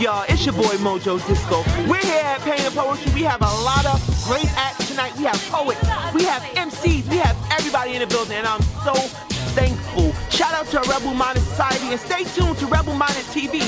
y'all? It's your boy Mojo Disco. We're here at Pain and Poetry. We have a lot of great acts tonight. We have poets, we have MCs, we have everybody in the building, and I'm so thankful. Shout out to Rebel Minded Society, and stay tuned to Rebel Minded TV.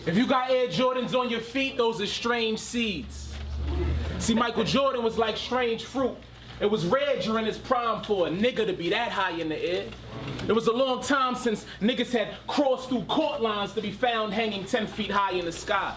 If you got Air Jordans on your feet, those are strange seeds. See, Michael Jordan was like strange fruit. It was rare during his prime for a nigga to be that high in the air. It was a long time since niggas had crossed through court lines to be found hanging 10 feet high in the sky.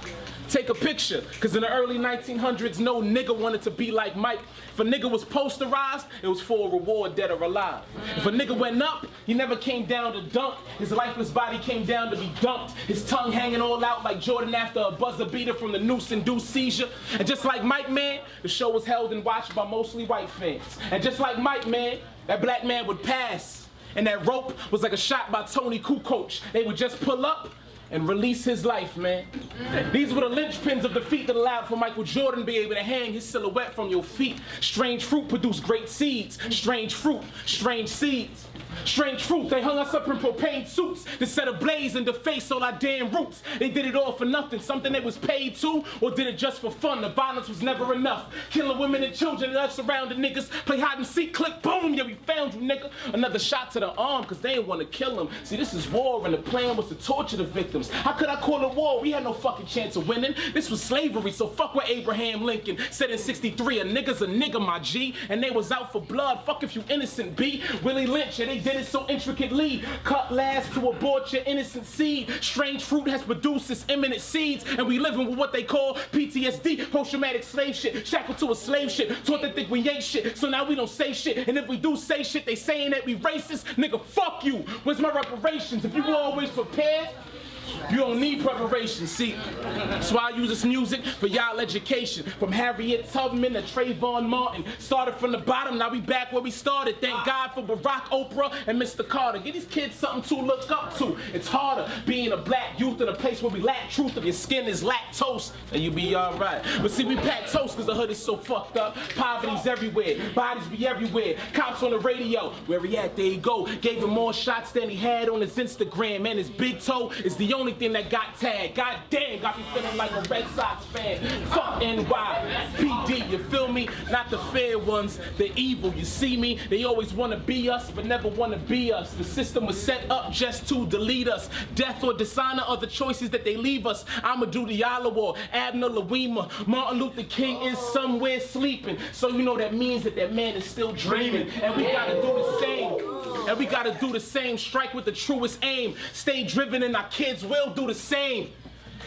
Take a picture, because in the early 1900s, no nigga wanted to be like Mike. If a nigga was posterized, it was for a reward, dead or alive. If a nigga went up, he never came down to dunk. His lifeless body came down to be dumped. His tongue hanging all out like Jordan after a buzzer beater from the noose-induced seizure. And just like Mike, man, the show was held and watched by mostly white fans. And just like Mike, man, that black man would pass. And that rope was like a shot by Tony Kukoc. They would just pull up and release his life, man. These were the linchpins of the feet that allowed for Michael Jordan to be able to hang his silhouette from your feet. Strange fruit produced great seeds. Strange fruit, strange seeds. Strange fruit, they hung us up in propane suits that set ablaze and deface all our damn roots. They did it all for nothing, something they was paid to, or did it just for fun? The violence was never enough. Killing women and children and us surrounding niggas. Play hide and seek, click, boom, yeah, we found you, nigga. Another shot to the arm, cause they didn't want to kill him. See, this is war, and the plan was to torture the victims. How could I call it war? We had no fucking chance of winning. This was slavery, so fuck what Abraham Lincoln said in '63. A nigga's a nigga, my G, and they was out for blood. Fuck if you innocent, B. Willie Lynch, and they did it so intricately. Cut last to abort your innocent seed. Strange fruit has produced its imminent seeds, and we living with what they call PTSD, post-traumatic slave shit. Shackled to a slave shit, taught they think we ain't shit, so now we don't say shit. And if we do say shit, they saying that we racist. Nigga, fuck you. Where's my reparations? If you were always prepared, you don't need preparation, see? That's why I use this music for y'all education. From Harriet Tubman to Trayvon Martin. Started from the bottom, now we back where we started. Thank God for Barack, Oprah, and Mr. Carter. Give these kids something to look up to. It's harder being a black youth in a place where we lack truth. If your skin is lactose, then you be alright. But see, we pack toast because the hood is so fucked up. Poverty's everywhere, bodies be everywhere. Cops on the radio, where he at, there he go. Gave him more shots than he had on his Instagram. Man, his big toe is the only thing that got tagged. God damn, got me feeling like a Red Sox fan. Fuck NYPD, you feel me? Not the fair ones, the evil. You see me? They always want to be us, but never want to be us. The system was set up just to delete us. Death or dishonor are the choices that they leave us. Amadou Diallo, Abner Louima, Martin Luther King is somewhere sleeping. So you know that means that that man is still dreaming. And we gotta do the same. And we gotta do the same, strike with the truest aim. Stay driven and our kids will do the same.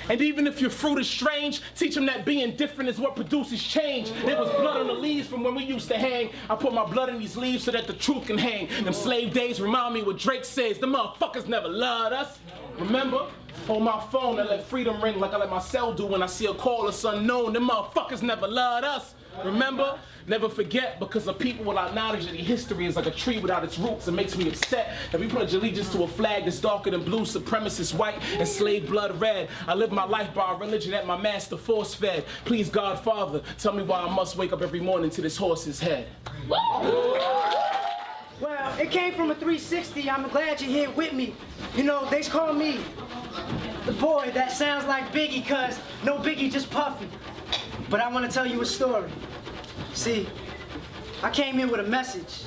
And even if your fruit is strange, teach them that being different is what produces change. There was blood on the leaves from when we used to hang. I put my blood in these leaves so that the truth can hang. Them slave days remind me what Drake says. The motherfuckers never loved us. Remember? Hold my phone and let freedom ring like I let my cell do when I see a call that's unknown. Them motherfuckers never loved us. Remember? Never forget, because a people without knowledge of the history is like a tree without its roots. It makes me upset that we pledge allegiance to a flag that's darker than blue, supremacist white, and slave blood red. I live my life by a religion that my master force fed. Please, God, Father, tell me why I must wake up every morning to this horse's head. Well, it came from a 360. I'm glad you're here with me. You know, they call me the boy that sounds like Biggie, cause no Biggie, just Puffy. But I want to tell you a story. See, I came here with a message,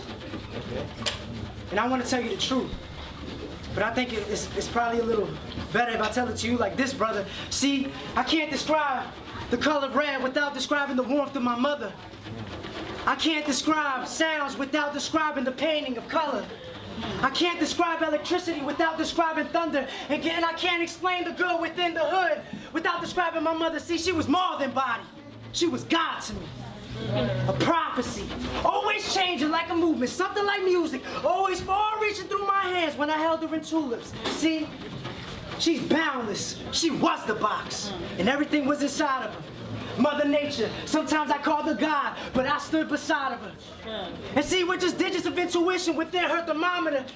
and I want to tell you the truth. But I think it's probably a little better if I tell it to you like this, brother. See, I can't describe the color red without describing the warmth of my mother. I can't describe sounds without describing the painting of color. I can't describe electricity without describing thunder. And I can't explain the girl within the hood without describing my mother. See, she was more than body. She was God to me. A prophecy, always changing like a movement, something like music, always far reaching through my hands when I held her in tulips. See, She's boundless. She was the box, and everything was inside of her. Mother Nature, sometimes I called her God, but I stood beside of her. And see, we're just digits of intuition within her thermometer.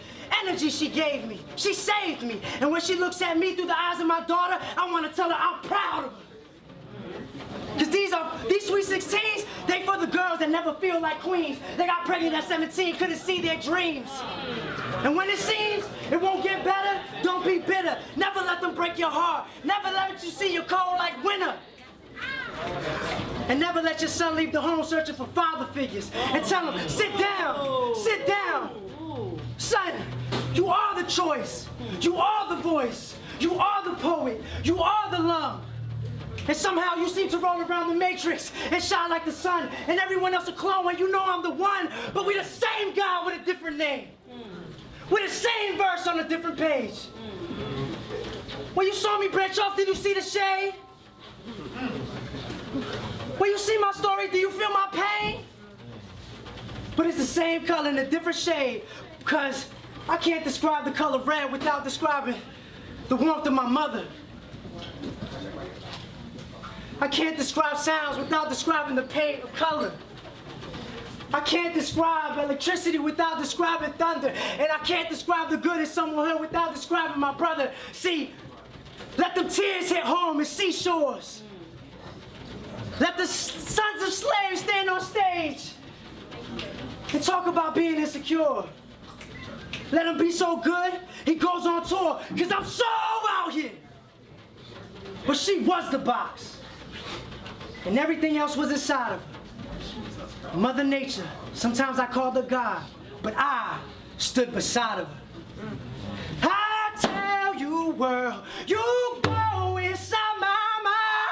Energy she gave me. She saved me. And when she looks at me through the eyes of my daughter, I want to tell her I'm proud of her. Because these sweet 16s, they for the girls that never feel like queens. They got pregnant at 17, couldn't see their dreams. And when it seems it won't get better, don't be bitter. Never let them break your heart. Never let you see your cold like winter. And never let your son leave the home searching for father figures. And tell him, sit down, sit down. Son, you are the choice. You are the voice. You are the poet. You are the love. And somehow you seem to roll around the matrix and shine like the sun. And everyone else a clone when you know I'm the one. But we the same God with a different name. With the same verse on a different page. When you saw me branch off, did you see the shade? When you see my story, do you feel my pain? But it's the same color in a different shade. Because I can't describe the color red without describing the warmth of my mother. I can't describe sounds without describing the pain of color. I can't describe electricity without describing thunder. And I can't describe the good in someone without describing my brother. See, let them tears hit home as seashores. Let the sons of slaves stand on stage and talk about being insecure. Let him be so good, he goes on tour, because I'm so out here. But she was the box. And everything else was inside of her. Mother Nature, sometimes I called her God, but I stood beside of her. I tell you, world, you go inside my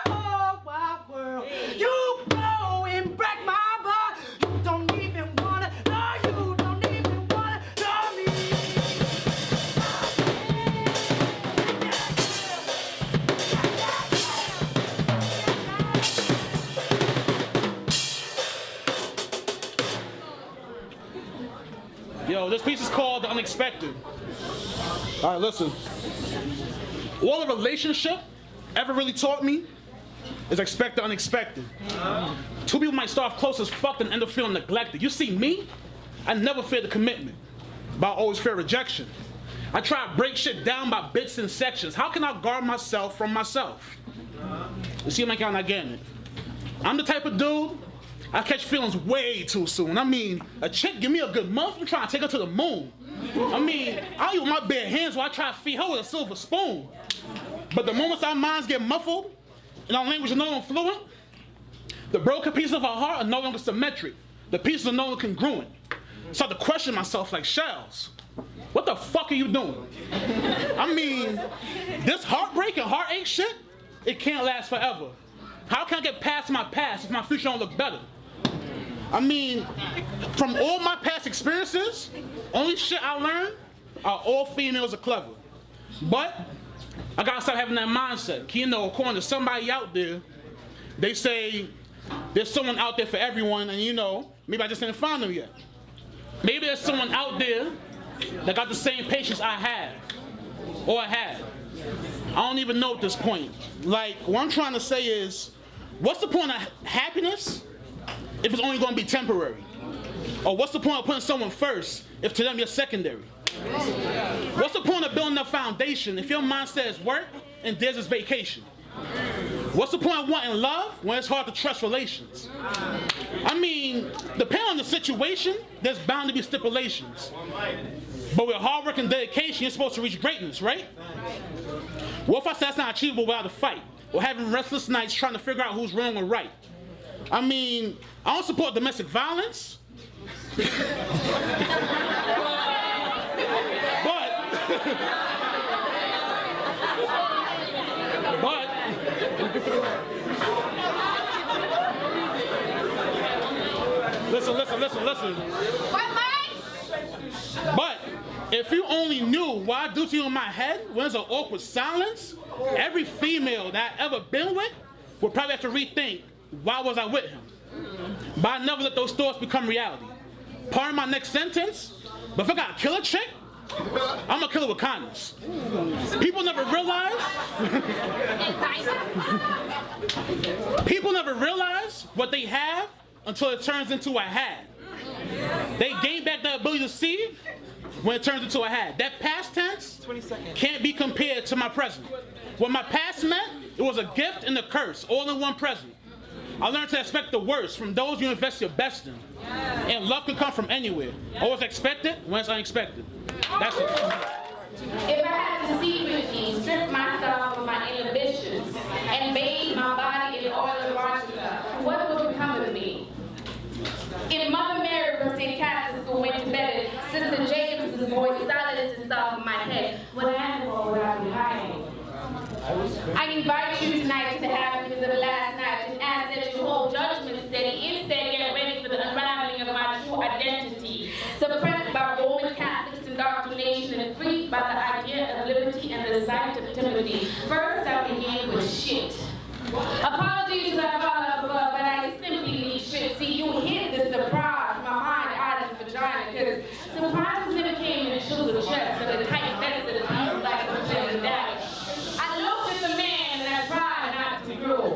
whole wide world. You go and break my heart. You don't even wanna, no, you don't even wanna know me. Yo, this piece is called The Unexpected. All right, listen. All a relationship ever really taught me is expect the unexpected. Two people might start off close as fuck and end up feeling neglected. You see me, I never fear the commitment, but I always fear rejection. I try to break shit down by bits and sections. How can I guard myself from myself? You see, I'm not getting it. I'm the type of dude, I catch feelings way too soon. I mean, a chick give me a good month, I'm trying to take her to the moon. I mean, I'll use my bare hands while I try to feed her with a silver spoon. But the moments our minds get muffled and our language is no longer fluent, the broken pieces of our heart are no longer symmetric. The pieces are no longer congruent. So I have to question myself like, Shells, what the fuck are you doing? I mean, this heartbreak and heartache shit, it can't last forever. How can I get past my past if my future don't look better? I mean, from all my past experiences, only shit I learned are all females are clever. But I gotta stop having that mindset. You know, according to somebody out there, they say there's someone out there for everyone, and you know, maybe I just didn't find them yet. Maybe there's someone out there that got the same patience I have, or I had. I don't even know at this point. Like, what I'm trying to say is, what's the point of happiness if it's only gonna be temporary? Or what's the point of putting someone first if to them you're secondary? What's the point of building a foundation if your mindset is work and theirs is vacation? What's the point of wanting love when it's hard to trust relations? I mean, depending on the situation, there's bound to be stipulations. But with hard work and dedication, you're supposed to reach greatness, right? What if I say that's not achievable without a fight? Or having restless nights trying to figure out who's wrong or right? I mean, I don't support domestic violence. But listen. But if you only knew what I do to you in my head when there's an awkward silence, every female that I ever been with would probably have to rethink, why was I with him? But I never let those thoughts become reality. Part of my next sentence, but if I gotta kill a chick, I'm a killer with kindness. People never realize what they have until it turns into a had. They gain back the ability to see when it turns into a had. That past tense can't be compared to my present. What my past meant, it was a gift and a curse, all in one present. I learned to expect the worst from those you invest your best in. And love can come from anywhere. Always expect it when it's unexpected. That's it. If I had to secretly strip myself of my inhibitions and bathe my body in oil of Rajaka, what would become of me? If Mother Mary from St. Catherine's School went to bed and Sister Jacobs's voice silenced itself in my head, what animal would I be hiding? I invite you tonight to the happenings of last night and ask that you hold judgment steady. Instead, get ready for the unraveling of my true identity, suppressed by Roman Catholics' indoctrination and freed by the idea of liberty and the sight of Timothy. First, I begin with shit. Apologies to that above, but I simply need shit. See, you hit the surprise, my mind, eyes, and vagina, because surprises never came in the shoes of chest, so the tight vest of the piece like a feeling that. I looked at the man and I tried not to drool.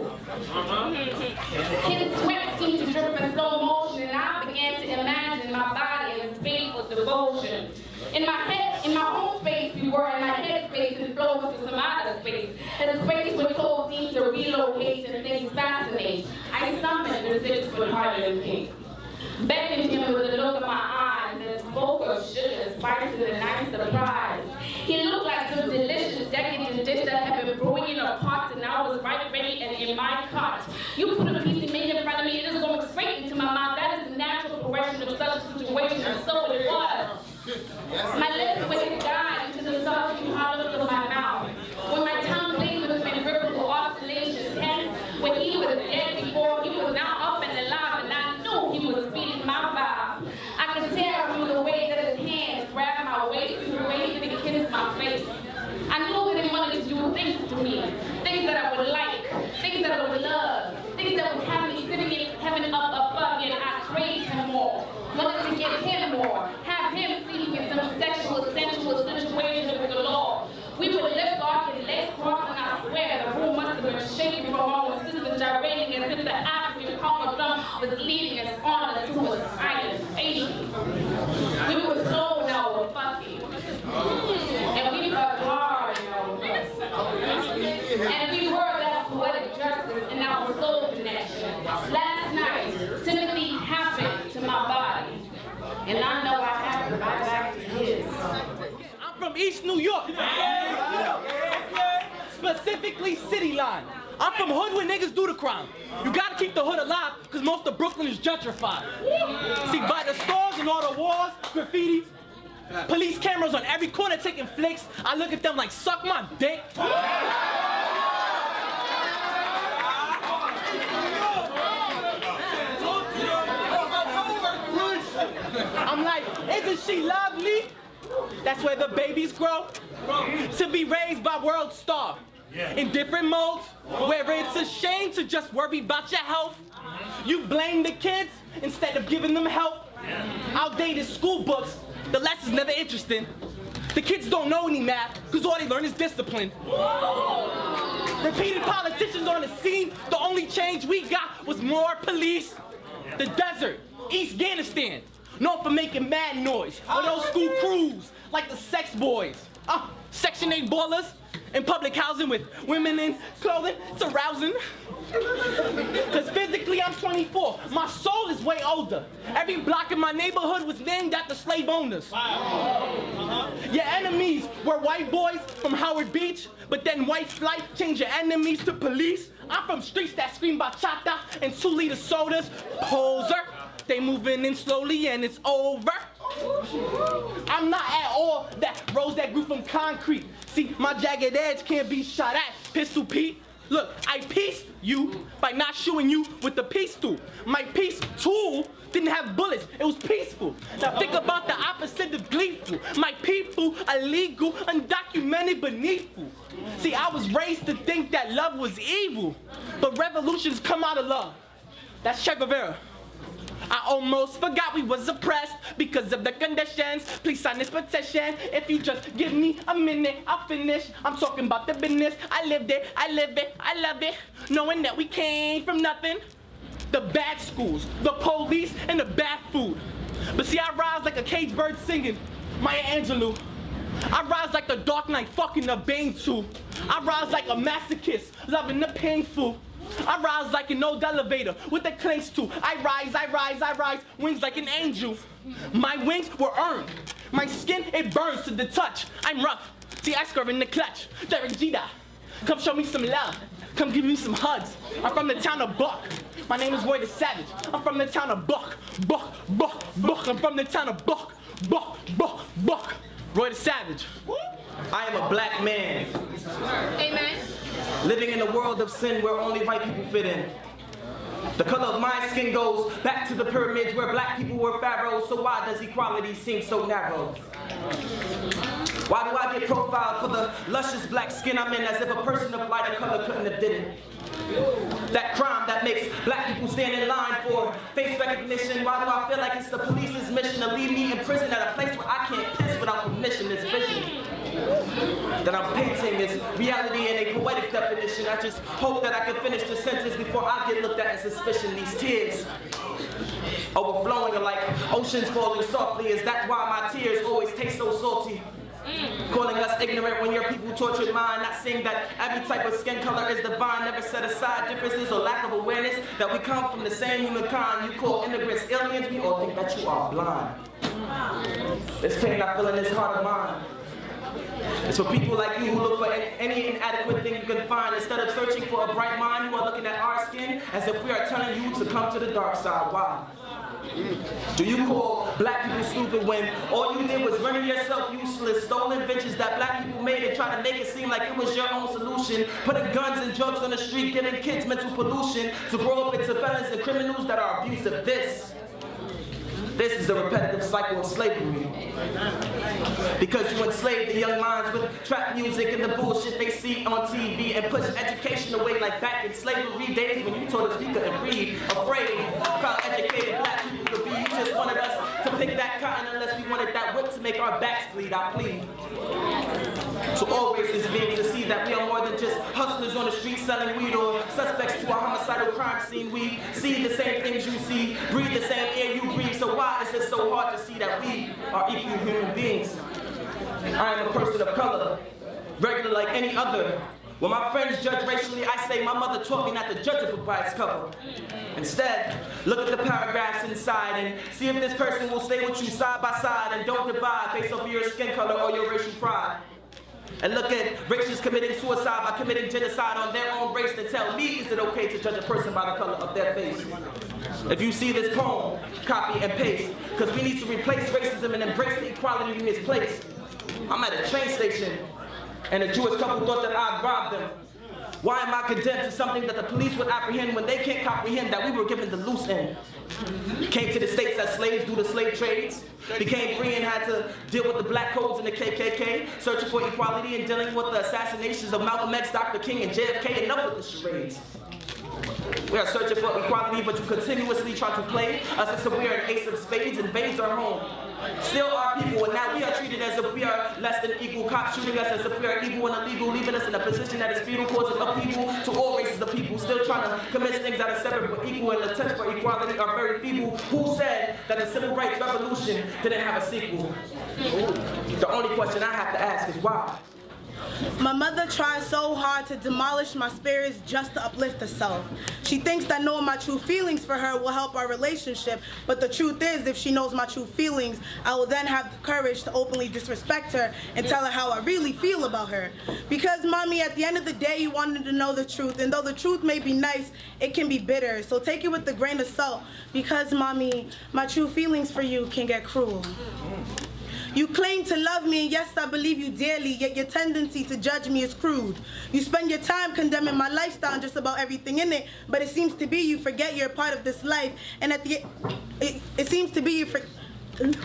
His sweat seemed to drip in slow motion, and I began to imagine my body as faithful devotion. In my head, in my home space we were, in my head space and flows to some outer space. A space where souls seem to relocate and things fascinate. I summoned the 6-foot-hearted king. Beckoned him with a look in my eyes that spoke of sugar, spices, and nice surprise. He looked like some delicious, decadent dish that had been brewing in a pot, and I was right ready and in my cot. You put a piece of meat in front of me, it is going straight into my mouth. That is the natural progression of such a situation, and so it was. My lips went down into the soft hollows of my mouth. When my tongue played with him in ripple oscillations, hence, when he was dead before, he was now up and alive, and I knew he was feeding my vibe. I could tell from the way that his hands grabbed my waist and the way that he kissed my face. I knew that he wanted to do things to me, things that I would like, things that I would love, things that would have me sitting in heaven up above me, and I craved him more, wanted to give him more, have him see me in some sexual, sensual situation with the Lord. We would lift off his legs crossed, and I swear the room must have been shaking from all the systems gyrating as if the African common drum was leading us on to a silent station. We were slow in our fucking, and we fucked hard in our fucking. And we were that poetic justice in our soul connection. Last night, Timothy happened to my body, and I know I happened right back to his. I'm from East New York. Specifically City Line. I'm from hood where niggas do the crime. You gotta keep the hood alive, because most of Brooklyn is gentrified. See, by the stores and all the walls, graffiti, police cameras on every corner taking flicks, I look at them like, suck my dick. I'm like, isn't she lovely? That's where the babies grow. To be raised by World Star. In different modes, where it's a shame to just worry about your health. You blame the kids instead of giving them help. Outdated school books, the lessons never interesting. The kids don't know any math, because all they learn is discipline. Repeated politicians on the scene, the only change we got was more police. The desert, East Afghanistan, known for making mad noise. Or those school crews, like the sex boys. Section 8 ballers in public housing with women in clothing, it's arousing. Cause physically I'm 24, my soul is way older. Every block in my neighborhood was named after slave owners. Your enemies were white boys from Howard Beach, but then white flight changed your enemies to police. I'm from streets that scream bachata and 2-liter sodas. Poser, they moving in slowly and it's over. I'm not at all that rose that grew from concrete. See, my jagged edge can't be shot at. Pistol Pete, look, I pieced you by not shooting you with the peace tool. My peace tool didn't have bullets, it was peaceful. Now think about the opposite of gleeful. My people, illegal, undocumented, beneathful. See, I was raised to think that love was evil, but revolutions come out of love. That's Che Guevara. I almost forgot we was oppressed because of the conditions. Please sign this petition. If you just give me a minute, I'll finish. I'm talking about the business. I lived it, I live it, I love it. Knowing that we came from nothing. The bad schools, the police, and the bad food. But see, I rise like a caged bird singing Maya Angelou. I rise like the Dark Knight fucking the Bane too. I rise like a masochist, loving the painful. I rise like an old elevator with the clinks too. I rise, wings like an angel. My wings were earned. My skin, it burns to the touch. I'm rough. See, I score in the clutch. Derek Jeter, come show me some love. Come give me some hugs. I'm from the town of Buck. My name is Roy the Savage. I'm from the town of Buck. I'm from the town of Buck. Roy the Savage. I am a black man. Amen. Living in a world of sin where only white people fit in. The color of my skin goes back to the pyramids where black people were pharaohs, so why does equality seem so narrow? Why do I get profiled for the luscious black skin I'm in as if a person of lighter color couldn't have did it? That crime that makes black people stand in line for face recognition, why do I feel like it's the police's mission to leave me in prison at a place where I can't piss without permission? This vision that I'm painting is reality in a poetic definition. I just hope that I can finish the sentence before I get looked at in suspicion. These tears overflowing are like oceans falling softly. Is that why my tears always taste so salty? Calling us ignorant when your people tortured mind, not seeing that every type of skin color is divine, never set aside differences or lack of awareness, that we come from the same humankind. You call immigrants aliens, we all think that you are blind. This pain I feel in this heart of mine. It's for people like you who look for any inadequate thing you can find. Instead of searching for a bright mind, you are looking at our skin as if we are telling you to come to the dark side. Why? Do you call black people stupid when all you did was render yourself useless, stole inventions that black people made and try to make it seem like it was your own solution, putting guns and drugs on the street, giving kids mental pollution to grow up into felons and criminals that are abusive? This is the repetitive cycle of slavery. Because you enslaved the young minds with trap music and the bullshit they see on TV and push education away like back in slavery days when you told us we couldn't read. Afraid, proud educated black people could be. You just wanted us to pick that cotton unless we wanted that whip to make our backs bleed. I plead. So all races beings to see that we are more than just hustlers on the street selling weed or suspects to a homicidal crime scene. We see the same things you see, breathe the same air you breathe. So why is it so hard to see that we are equal human beings? I am a person of color, regular like any other. When my friends judge racially, I say my mother taught me not to judge a book by its cover. Instead, look at the paragraphs inside and see if this person will stay with you side by side and don't divide based off of your skin color or your racial pride. And look at racists committing suicide by committing genocide on their own race and tell me, is it okay to judge a person by the color of their face? If you see this poem, copy and paste, because we need to replace racism and embrace the equality we misplaced. I'm at a train station, and a Jewish couple thought that I'd robbed them. Why am I condemned to something that the police would apprehend when they can't comprehend that we were given the loose end? Came to the States as slaves due to slave trades, became free and had to deal with the black codes and the KKK, searching for equality and dealing with the assassinations of Malcolm X, Dr. King, and JFK, enough with the charades. We are searching for equality, but you continuously try to play us as if we are an ace of spades, invades our home. Still our people, and now we are treated as if we are less than equal. Cops shooting us as if we are evil and illegal, leaving us in a position that is fetal, causing upheaval to all races of people. Still trying to convince things that are separate but equal, and attempts for equality are very feeble. Who said that the civil rights revolution didn't have a sequel? The only question I have to ask is why? My mother tries so hard to demolish my spirits just to uplift herself. She thinks that knowing my true feelings for her will help our relationship, but the truth is, if she knows my true feelings, I will then have the courage to openly disrespect her and tell her how I really feel about her. Because, Mommy, at the end of the day, you wanted to know the truth, and though the truth may be nice, it can be bitter. So take it with a grain of salt, because, Mommy, my true feelings for you can get cruel. You claim to love me, and yes, I believe you dearly, yet your tendency to judge me is crude. You spend your time condemning my lifestyle and just about everything in it, but it seems to be you forget you're a part of this life, and at the it seems to be you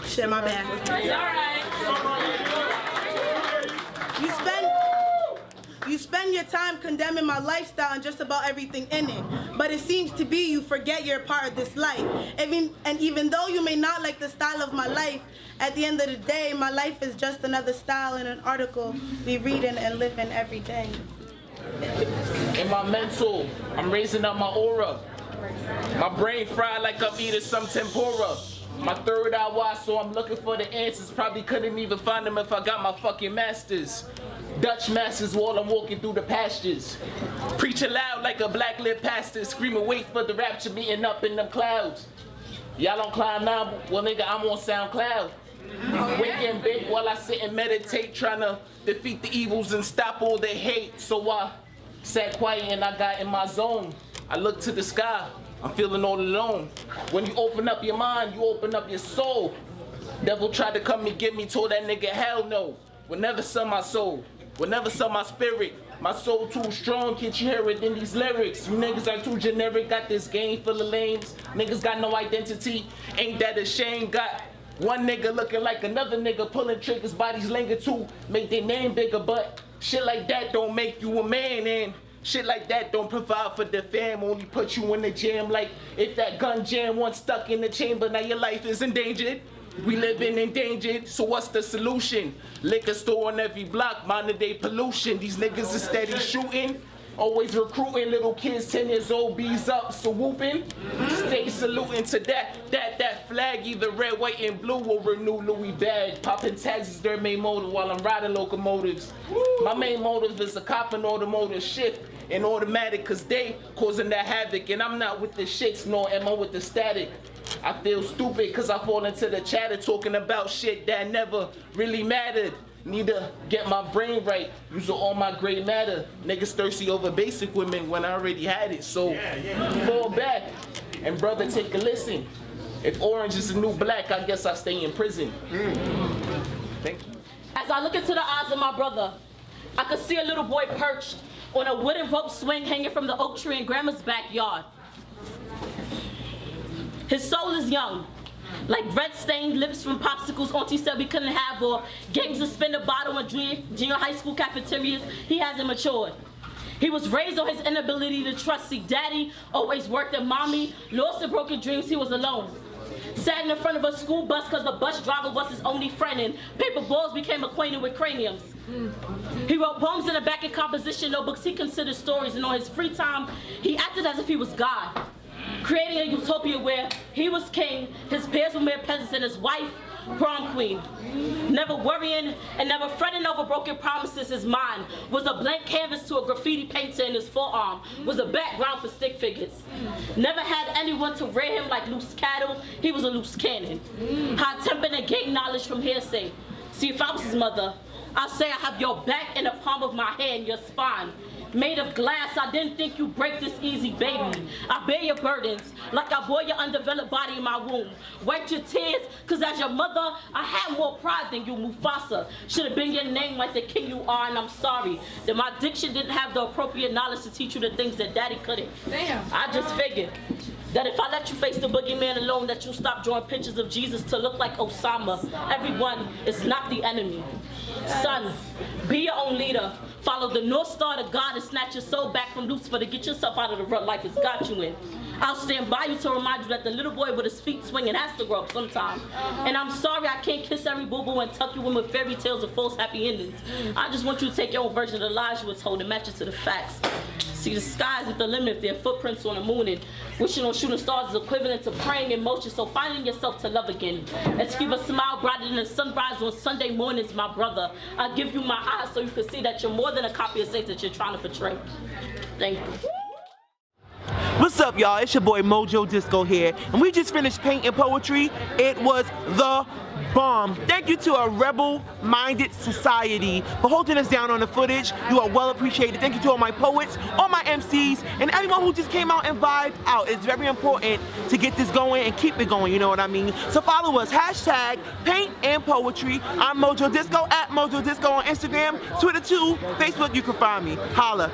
shit, my bad. It's all right. You spend your time condemning my lifestyle and just about everything in it. But it seems to be you forget you're a part of this life. Even though you may not like the style of my life, at the end of the day, my life is just another style in an article we read and live in every day. In my mental, I'm raising up my aura. My brain fried like I'm eating some tempura. My third eye wide, so I'm looking for the answers. Probably couldn't even find them if I got my fucking masters. Dutch masters while I'm walking through the pastures. Preaching loud like a black lit pastor. Screaming, wait for the rapture, meeting up in them clouds. Y'all don't climb now? Well, nigga, I'm on SoundCloud. Waking big while I sit and meditate, trying to defeat the evils and stop all the hate. So I sat quiet and I got in my zone. I looked to the sky, I'm feeling all alone. When you open up your mind, you open up your soul. Devil tried to come and get me, told that nigga hell no. Will never sell my soul, will never sell my spirit. My soul too strong, can't you hear it in these lyrics? You niggas are too generic, got this game full of lames. Niggas got no identity, ain't that a shame? Got one nigga looking like another nigga, pulling triggers, bodies linger too, make their name bigger, but shit like that don't make you a man, and shit like that don't provide for the fam, only put you in the jam. Like if that gun jam once stuck in the chamber, now your life is endangered. We living endangered, so what's the solution? Liquor store on every block, modern day pollution. These niggas is steady shooting, always recruiting little kids, 10 years old, bees up, so whooping. Stay saluting to that flag, either red, white, and blue, or renew Louis bag. Popping tags is their main motive while I'm riding locomotives. My main motive is a cop and automotive shift and automatic, cause they causing that havoc, and I'm not with the shits, nor am I with the static. I feel stupid cause I fall into the chatter talking about shit that never really mattered. Need to get my brain right, using all my gray matter. Niggas thirsty over basic women when I already had it, so fall back. And brother, take a listen. If orange is the new black, I guess I stay in prison. Thank you. As I look into the eyes of my brother, I could see a little boy perched on a wooden rope swing hanging from the oak tree in grandma's backyard. His soul is young, like red-stained lips from popsicles Auntie said we couldn't have, or games of spin the bottle in junior high school cafeterias. He hasn't matured. He was raised on his inability to trust. See, daddy always worked and mommy lost and broken dreams. He was alone. Sat in the front of a school bus because the bus driver was his only friend, and paper balls became acquainted with craniums. He wrote poems in the back of composition notebooks he considered stories, and on his free time, he acted as if he was God, creating a utopia where he was king, his peers were mere peasants, and his wife, prom queen. Never worrying and never fretting over broken promises. His mind was a blank canvas to a graffiti painter, in his forearm was a background for stick figures. Never had anyone to rear him like loose cattle. He was a loose cannon. High-tempered and gained knowledge from hearsay. See, if I was his mother, I'd say I have your back in the palm of my hand, your spine. Made of glass, I didn't think you'd break this easy, baby. I bear your burdens, like I bore your undeveloped body in my womb. Wipe your tears, cause as your mother, I had more pride than you, Mufasa. Should have been your name like the king you are, and I'm sorry that my diction didn't have the appropriate knowledge to teach you the things that daddy couldn't. Damn. I just figured that if I let you face the boogeyman alone, that you'll stop drawing pictures of Jesus to look like Osama. Everyone is not the enemy. Son, be your own leader. Follow the North Star to God and snatch your soul back from Lucifer to get yourself out of the rut life it's got you in. I'll stand by you to remind you that the little boy with his feet swinging has to grow up sometime. And I'm sorry I can't kiss every boo-boo and tuck you in with fairy tales of false happy endings. I just want you to take your own version of the lies you was told and match it to the facts. See, the sky's at the limit if there are footprints on the moon, and wishing on shooting stars is equivalent to praying in motion. So finding yourself to love again and to keep a smile brighter than the sunrise on Sunday mornings, my brother. I give you my eyes so you can see that you're more than a copy of Saints that you're trying to portray. Thank you. What's up, y'all? It's your boy Mojo Disco here, and we just finished painting poetry. It was the bomb. Thank you to a rebel-minded society for holding us down on the footage. You are well appreciated. Thank you to all my poets, all my MCs, and everyone who just came out and vibed out. It's very important to get this going and keep it going, you know what I mean? So follow us, hashtag paint and poetry. I'm Mojo Disco, at Mojo Disco on Instagram, Twitter too, Facebook, you can find me. Holla.